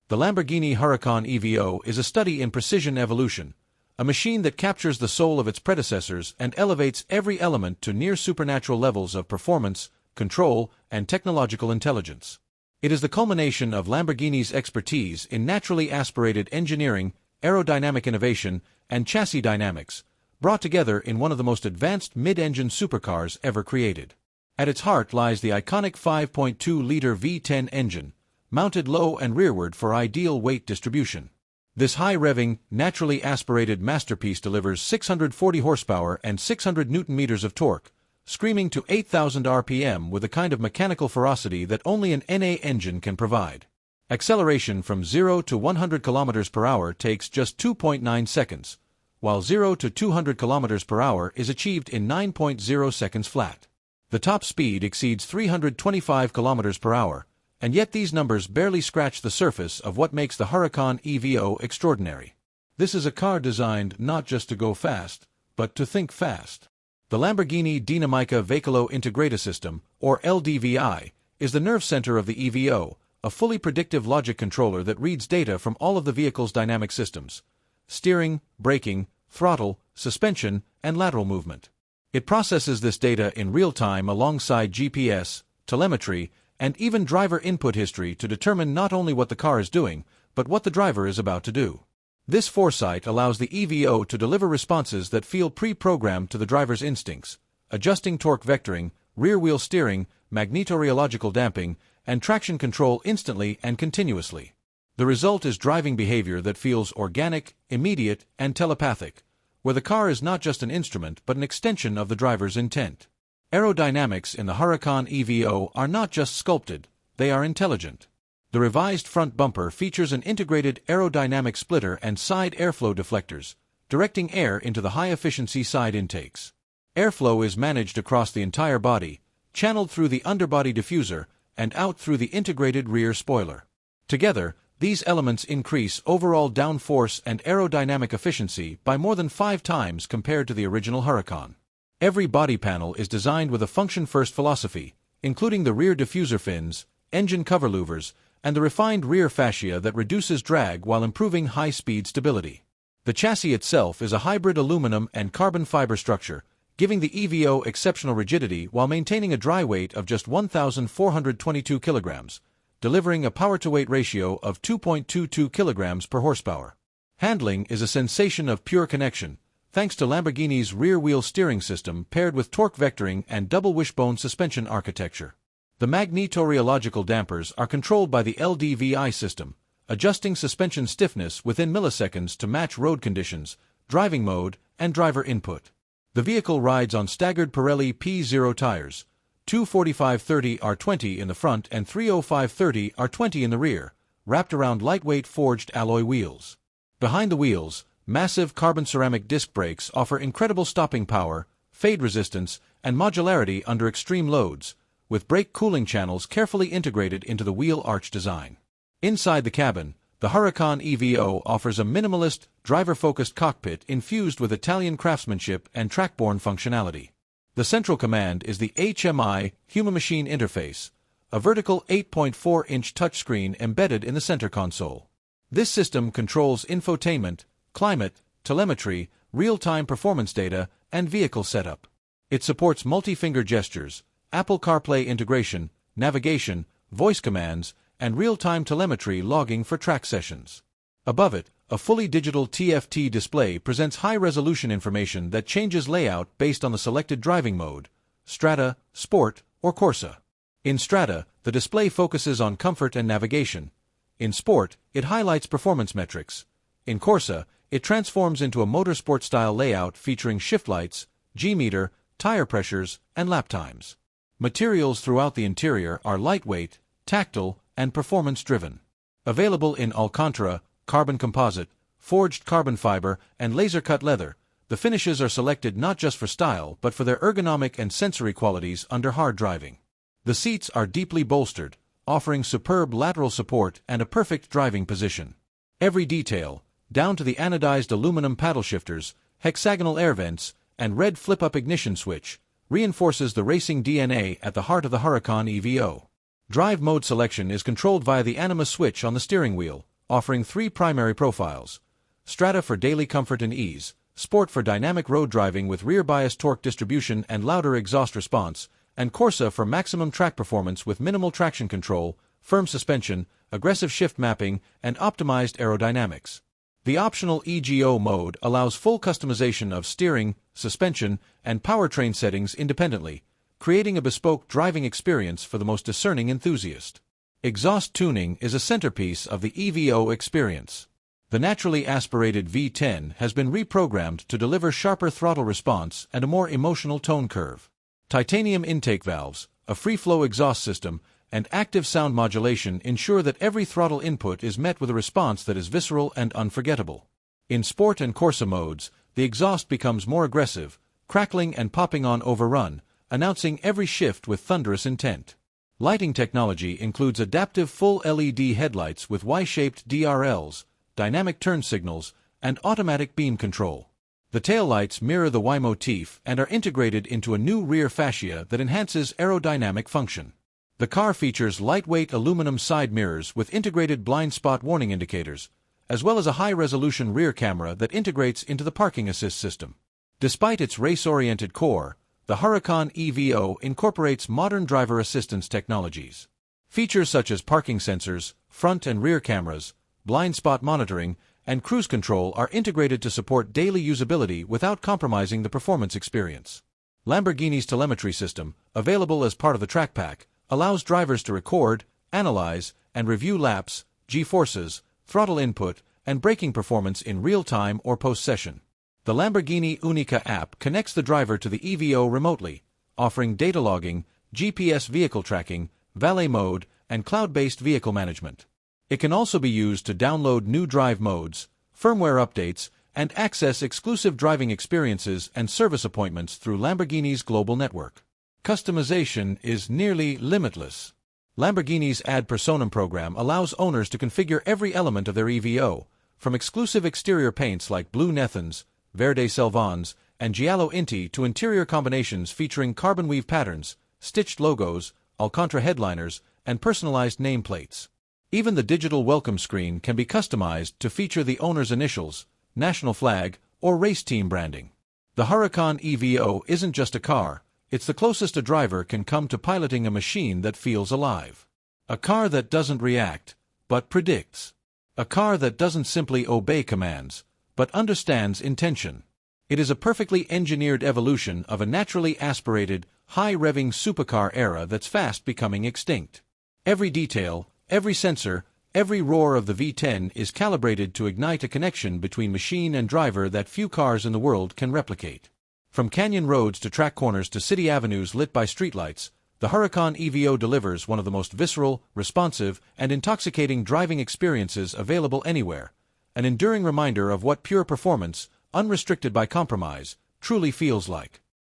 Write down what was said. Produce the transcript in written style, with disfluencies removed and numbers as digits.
The Lamborghini Huracán EVO is a study in precision evolution, a machine that captures the soul of its predecessors and elevates every element to near supernatural levels of performance, control, and technological intelligence. It is the culmination of Lamborghini's expertise in naturally aspirated engineering, aerodynamic innovation, and chassis dynamics, brought together in one of the most advanced mid-engine supercars ever created. At its heart lies the iconic 5.2-liter V10 engine, mounted low and rearward for ideal weight distribution. This high-revving, naturally aspirated masterpiece delivers 640 horsepower and 600 Newton-meters of torque, screaming to 8,000 RPM with a kind of mechanical ferocity that only an NA engine can provide. Acceleration from 0 to 100 km per hour takes just 2.9 seconds, while 0 to 200 km per hour is achieved in 9.0 seconds flat. The top speed exceeds 325 km per hour, and yet these numbers barely scratch the surface of what makes the Huracán EVO extraordinary. This is a car designed not just to go fast, but to think fast. The Lamborghini Dinamica Veicolo Integrated System, or LDVI, is the nerve center of the EVO, a fully predictive logic controller that reads data from all of the vehicle's dynamic systems: steering, braking, throttle, suspension, and lateral movement. It processes this data in real time alongside GPS, telemetry, and even driver input history to determine not only what the car is doing, but what the driver is about to do. This foresight allows the EVO to deliver responses that feel pre-programmed to the driver's instincts, adjusting torque vectoring, rear-wheel steering, magnetorheological damping, and traction control instantly and continuously. The result is driving behavior that feels organic, immediate, and telepathic, where the car is not just an instrument but an extension of the driver's intent. Aerodynamics in the Huracán EVO are not just sculpted, they are intelligent. The revised front bumper features an integrated aerodynamic splitter and side airflow deflectors, directing air into the high-efficiency side intakes. Airflow is managed across the entire body, channeled through the underbody diffuser, and out through the integrated rear spoiler. Together, these elements increase overall downforce and aerodynamic efficiency by more than 5 times compared to the original Huracán. Every body panel is designed with a function-first philosophy, including the rear diffuser fins, engine cover louvers, and the refined rear fascia that reduces drag while improving high-speed stability. The chassis itself is a hybrid aluminum and carbon fiber structure, giving the EVO exceptional rigidity while maintaining a dry weight of just 1,422 kilograms, delivering a power-to-weight ratio of 2.22 kilograms per horsepower. Handling is a sensation of pure connection, thanks to Lamborghini's rear-wheel steering system paired with torque vectoring and double wishbone suspension architecture. The magnetorheological dampers are controlled by the LDVI system, adjusting suspension stiffness within milliseconds to match road conditions, driving mode, and driver input. The vehicle rides on staggered Pirelli P0 tires, 245/30 R20 in the front and 305/30 R20 in the rear, wrapped around lightweight forged alloy wheels. Behind the wheels, massive carbon ceramic disc brakes offer incredible stopping power, fade resistance, and modularity under extreme loads, with brake cooling channels carefully integrated into the wheel arch design. Inside the cabin, the Huracán EVO offers a minimalist, driver-focused cockpit infused with Italian craftsmanship and track-borne functionality. The central command is the HMI human-machine interface, a vertical 8.4-inch touchscreen embedded in the center console. This system controls infotainment, climate, telemetry, real-time performance data, and vehicle setup. It supports multi-finger gestures, Apple CarPlay integration, navigation, voice commands, and real-time telemetry logging for track sessions. Above it, a fully digital TFT display presents high-resolution information that changes layout based on the selected driving mode: Strada, Sport, or Corsa. In Strada, the display focuses on comfort and navigation. In Sport, it highlights performance metrics. In Corsa, it transforms into a motorsport-style layout featuring shift lights, G-meter, tire pressures, and lap times. Materials throughout the interior are lightweight, tactile, and performance-driven. Available in Alcantara, carbon composite, forged carbon fiber, and laser-cut leather, the finishes are selected not just for style but for their ergonomic and sensory qualities under hard driving. The seats are deeply bolstered, offering superb lateral support and a perfect driving position. Every detail, down to the anodized aluminum paddle shifters, hexagonal air vents, and red flip-up ignition switch, reinforces the racing DNA at the heart of the Huracán EVO. Drive mode selection is controlled via the Anima switch on the steering wheel, offering three primary profiles: Strata for daily comfort and ease, Sport for dynamic road driving with rear-bias torque distribution and louder exhaust response, and Corsa for maximum track performance with minimal traction control, firm suspension, aggressive shift mapping, and optimized aerodynamics. The optional EGO mode allows full customization of steering, suspension, and powertrain settings independently, creating a bespoke driving experience for the most discerning enthusiast. Exhaust tuning is a centerpiece of the EVO experience. The naturally aspirated V10 has been reprogrammed to deliver sharper throttle response and a more emotional tone curve. Titanium intake valves, a free-flow exhaust system, and active sound modulation ensure that every throttle input is met with a response that is visceral and unforgettable. In Sport and Corsa modes, the exhaust becomes more aggressive, crackling and popping on overrun, announcing every shift with thunderous intent. Lighting technology includes adaptive full LED headlights with Y-shaped DRLs, dynamic turn signals, and automatic beam control. The taillights mirror the Y motif and are integrated into a new rear fascia that enhances aerodynamic function. The car features lightweight aluminum side mirrors with integrated blind spot warning indicators, as well as a high-resolution rear camera that integrates into the parking assist system. Despite its race-oriented core, the Huracán EVO incorporates modern driver assistance technologies. Features such as parking sensors, front and rear cameras, blind spot monitoring, and cruise control are integrated to support daily usability without compromising the performance experience. Lamborghini's telemetry system, available as part of the track pack, allows drivers to record, analyze, and review laps, G-forces, throttle input, and braking performance in real time or post-session. The Lamborghini Unica app connects the driver to the EVO remotely, offering data logging, GPS vehicle tracking, valet mode, and cloud-based vehicle management. It can also be used to download new drive modes, firmware updates, and access exclusive driving experiences and service appointments through Lamborghini's global network. Customization is nearly limitless. Lamborghini's Ad Personam program allows owners to configure every element of their EVO, from exclusive exterior paints like Blue Nethans, Verde Selvans, and Giallo Inti to interior combinations featuring carbon weave patterns, stitched logos, Alcantara headliners, and personalized nameplates. Even the digital welcome screen can be customized to feature the owner's initials, national flag, or race team branding. The Huracán EVO isn't just a car, it's the closest a driver can come to piloting a machine that feels alive. A car that doesn't react, but predicts. A car that doesn't simply obey commands, but understands intention. It is a perfectly engineered evolution of a naturally aspirated, high-revving supercar era that's fast becoming extinct. Every detail, every sensor, every roar of the V10 is calibrated to ignite a connection between machine and driver that few cars in the world can replicate. From canyon roads to track corners to city avenues lit by streetlights, the Huracán EVO delivers one of the most visceral, responsive, and intoxicating driving experiences available anywhere, an enduring reminder of what pure performance, unrestricted by compromise, truly feels like.